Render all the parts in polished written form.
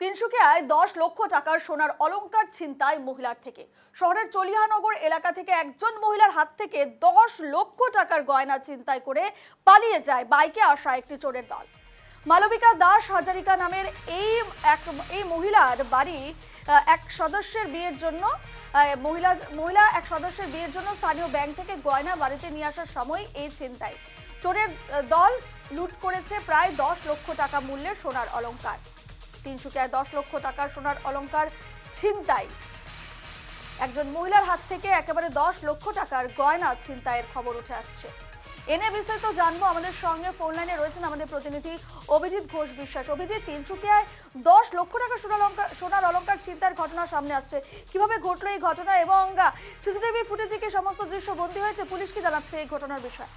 তিনসুকিয়ায় 10 লক্ষ টাকার সোনার অলংকার ছিনতাই মহিলার থেকে। শহরের চলিহানগর এলাকা থেকে একজন মহিলার হাত থেকে 10 লক্ষ টাকার গয়না ছিনতাই করে পালিয়ে যায় বাইকে আসা একটি চোরের দল। মালবিকা দাস হাজারিকা নামের এই মহিলার বাড়ি এক সদস্যের বিয়ের জন্য এক সদস্যের বিয়ের জন্য স্থানীয় ব্যাংক থেকে গয়না বাড়িতে নিয়ে আসার সময় এই ছিনতাই। চোরের দল লুট করেছে প্রায় 10 লক্ষ টাকা মূল্যের সোনার অলংকার। তিনসুকিয়ায় 10 লক্ষ টাকার সোনার অলংকার ছিনতাই। একজন মহিলার হাত থেকে একেবারে 10 লক্ষ টাকার গয়না ছিনতাইয়ের খবর উঠে আসছে। এনে বিস্তারিত জানবো, আমাদের সঙ্গে ফোন লাইনে রয়েছেন আমাদের প্রতিনিধি অভিজিৎ ঘোষ বিশ্বাস। অভিজিৎ, তিনসুকিয়ায় 10 লক্ষ টাকা সোনার অলংকার ছিনতাইয়ের ঘটনা সামনে আসছে, কিভাবে ঘটলো এই ঘটনা এবং সিসিটিভি ফুটেজে কি সমস্ত দৃশ্য বন্দী হয়েছে? পুলিশ কি জানাচ্ছে এই ঘটনার বিষয়ে?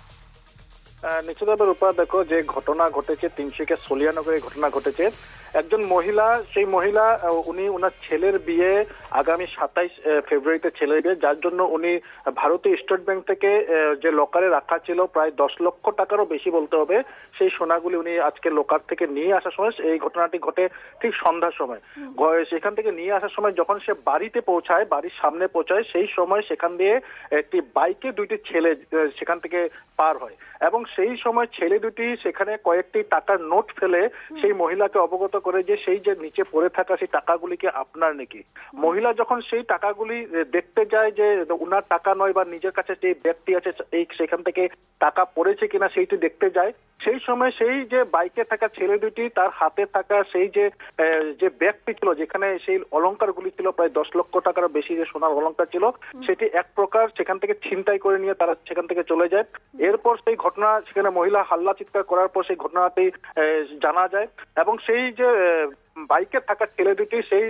নিশ্চিতভাবে রূপা, দেখো যে ঘটনা ঘটেছে তিনসুকিয়া সলিয়ানগরে ঘটনা ঘটেছে। একজন মহিলা, সেই মহিলা উনি ওনার ছেলের বিয়ে আগামী 27 ফেব্রুয়ারিতে ছেলের বিয়ে, যার জন্য উনি ভারতীয় স্টেট ব্যাংক থেকে যে লকারে রাখা ছিল প্রায় 10 লক্ষ টাকারও বেশি বলতে হবে, সেই সোনাগুলি উনি আজকে লোকার থেকে নিয়ে আসার সময়, এই ঘটনাটি ঘটে ঠিক সন্ধ্যার সময়। সেখান থেকে নিয়ে আসার সময় যখন সে বাড়িতে পৌঁছায়, বাড়ির সামনে পৌঁছায়, সেই সময় সেখান দিয়ে একটি বাইকে দুইটি ছেলে সেখান থেকে পার হয় এবং সেই সময় ছেলে দুটি সেখানে কয়েকটি টাকার নোট ফেলে সেই মহিলাকে অবগত করে যে সেই যে নিচে পড়ে থাকা সেই টাকাগুলি কি আপনার নাকি। মহিলা যখন সেই টাকাগুলি দেখতে যায় যে উনার টাকা নয় বা নিজের কাছে যে ব্যক্তি আছে এই সেখান থেকে টাকা পড়েছে কিনা সেইটি দেখতে যায়, সেই সময় সেই যে বাইকে থাকা ছেলে দুটি তার হাতে থাকা সেই যে ব্যাগটি ছিল যেখানে সেই অলংকারগুলি ছিল প্রায় 10 লক্ষ টাকার বেশি যে সোনার অলংকার ছিল, সেটি এক প্রকার সেখান থেকে ছিনতাই করে নিয়ে তারা সেখান থেকে চলে যায়। এরপর সেই ঘটনা, সেখানে মহিলা হাল্লা চিৎকার করার পর সেই ঘটনাটি জানা যায় এবং সেই যে বাইকে থাকা ছেলে দুটি সেই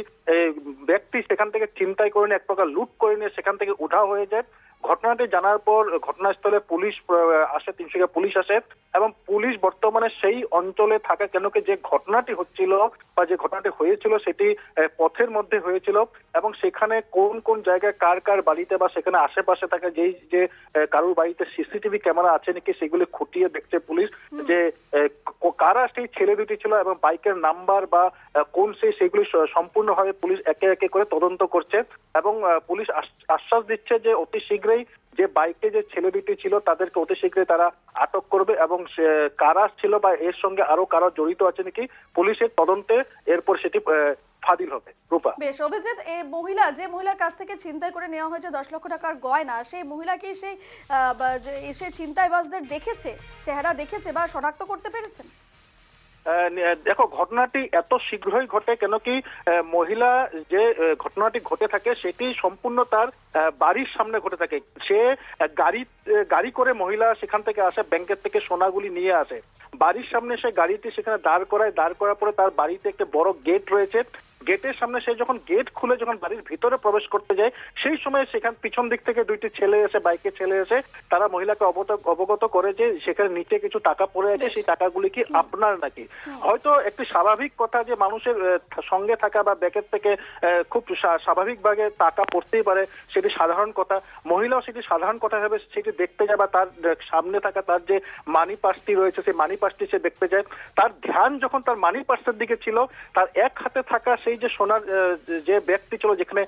ব্যক্তি সেখান থেকে ছিনতাই করে নিয়ে এক প্রকার লুট করে নিয়ে সেখান থেকে উঠা হয়ে যায়। ঘটনাটি জানার পর ঘটনাস্থলে পুলিশ আসে, তিনসুকিয়া পুলিশ আসে এবং পুলিশ বর্তমানে সেই অঞ্চলে থাকা, কেন কি যে ঘটনাটি হচ্ছিল বা যে ঘটনাটি হয়েছিল সেটি পথের মধ্যে হয়েছিল এবং সেখানে কোন কোন জায়গায় কার কার বাড়িতে বা সেখানে আশেপাশে থাকা যে কারোর বাড়িতে সিসিটিভি ক্যামেরা আছে নাকি সেগুলি খুঁটিয়ে দেখছে পুলিশ যে কারা সেই ছেলে দুটি ছিল এবং বাইকের নাম্বার বা কোন সেগুলি সম্পূর্ণভাবে পুলিশ একে একে করে তদন্ত করছে এবং পুলিশ আশ্বাস দিচ্ছে যে অতি শীঘ্রই যে বাইকে যে ছেলে দুটি ছিল তাদেরকে অতি শীঘ্রই তারা আটক করবে এবং কারা ছিল বা এর সঙ্গে আরো কারা জড়িত আছে নাকি পুলিশের তদন্তে এরপর সেটি ফাদিল হবে। রূপা, বেশ। অভিজিৎ, এই যে মহিলার কাছ থেকে ছিনতাই করে নেওয়া হয়েছে 10 লক্ষ টাকার গয়না, সেই মহিলা কি সেই ছিনতাইবাজদের দেখেছে, চেহারা দেখেছে বা শনাক্ত করতে পেরেছেন? দেখো, ঘটনাটি এত শীঘ্রই ঘটে কেন কি মহিলা যে ঘটনাটি ঘটে থাকে সেটি সম্পূর্ণ তার বাড়ির সামনে ঘটে থাকে। সে গাড়ি করে মহিলা সেখান থেকে আসে, ব্যাংকের থেকে সোনাগুলি নিয়ে আসে, বাড়ির সামনে সে গাড়িটি সেখানে দাঁড় করার পরে তার বাড়িতে একটা বড় গেট রয়েছে, গেটের সামনে সে যখন গেট খুলে যখন বাড়ির ভিতরে প্রবেশ করতে যায় সেই সময় সেখান পিছন দিক থেকে দুইটি ছেলে এসে, বাইকে ছেলে এসে তারা মহিলাকে অবগত করে যে সেখানে নিচে কিছু টাকা পড়ে আছে, সেই টাকাগুলি কি আপনার নাকি। হয়তো একটি স্বাভাবিক কথা যে মানুষের সঙ্গে থাকা বা ব্যাগের থেকে খুব স্বাভাবিকভাবে টাকা পড়তেই পারে, সেটি সাধারণ কথা। মহিলাও সেটি সাধারণ কথা ভেবে সেটি দেখতে যায় বা তার সামনে থাকা তার যে মানি পার্সটি রয়েছে সেই মানি পার্সটি সে দেখতে যায়। তার ধ্যান যখন তার মানি পার্সের দিকে ছিল, তার এক হাতে থাকা সেই যে সোনার যে ব্যাগটি ছিল যেখানে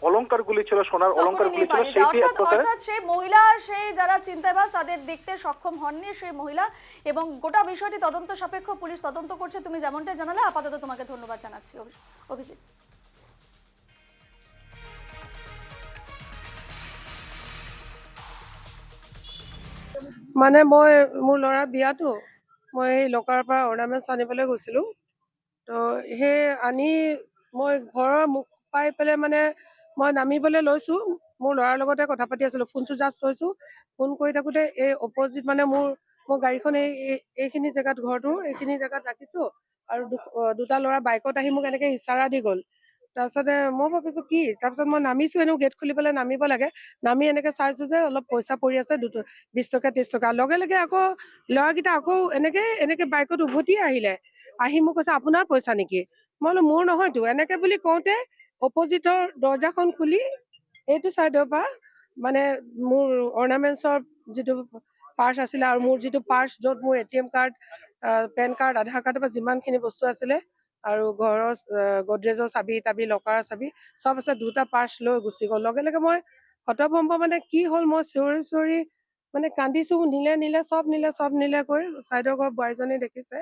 অলংকারগুলি ছিল, সোনার অলংকারগুলি ছিল, সেটি এক প্রকার সেই মহিলা, সেই যারা চিন্তাবাজ তাদের দেখতে সক্ষম হননি সেই মহিলা এবং গোটা বিষয়টি তদন্ত সাপেক্ষ, পুলিশ তদন্ত করছে। তুমি যেমনটা জানালে, আপাতত তোমাকে ধন্যবাদ জানাচ্ছি অভিজিৎ। মানে মই মোৰ ল'ৰাৰ বিয়াটো মই এই লকাৰৰ পৰা অৰ্ণামেণ্টছ আনিবলৈ গৈছিলোঁ। তো সেই আনি মই ঘৰৰ মুখ পাই পেলাই মানে মই নামিবলৈ লৈছোঁ, মোৰ ল'ৰাৰ লগতে কথা পাতি আছিলোঁ, ফোনটো জাষ্ট থৈছোঁ। ফোন কৰি থাকোঁতে এই অপজিট মানে মোৰ গাড়ীখন এইখিনি জেগাত, ঘৰটো এইখিনি জেগাত ৰাখিছোঁ আৰু দুটা ল'ৰা বাইকত আহি মোক এনেকৈ ইচাৰা দি গ'ল। তাৰপিছতে মই ভাবিছোঁ কি, তাৰপিছত মই নামিছোঁ, এনেও গেট খুলি পেলাই নামিব লাগে, নামি এনেকৈ চাইছোঁ যে অলপ পইচা পৰি আছে 20 টকা 30 টকা। লগে লগে আকৌ ল'ৰাকেইটা আকৌ এনেকৈ বাইকত উভতি আহি মোক কৈছে আপোনাৰ পইচা নেকি। মই বোলো মোৰ নহয়তো, এনেকৈ বুলি কওঁতে অপজিটৰ দৰ্জাখন খুলি এইটো চাইডৰ পৰা মানে মোৰ অৰ্ণামেণ্টছৰ যিটো পাৰ্চ আছিলে আৰু মোৰ যিটো পাৰ্চ য'ত মোৰ ATM কাৰ্ড, পেন কাৰ্ড, আধাৰ কাৰ্ডৰ পৰা যিমানখিনি বস্তু আছিলে আৰু ঘৰৰ গডৰেজৰ চাবি তাবি লকাৰৰ চাবি চব আছে, 2টা পাৰ্চ লৈ গুচি গ'ল। লগে লগে মই হতভম্ব, মানে কি হ'ল, মই চিঞৰি চিঞৰি মানে কান্দিছো, নিলে চব নিলে কৈ চাইডৰ ঘৰ বোৱাৰীজনী দেখিছে,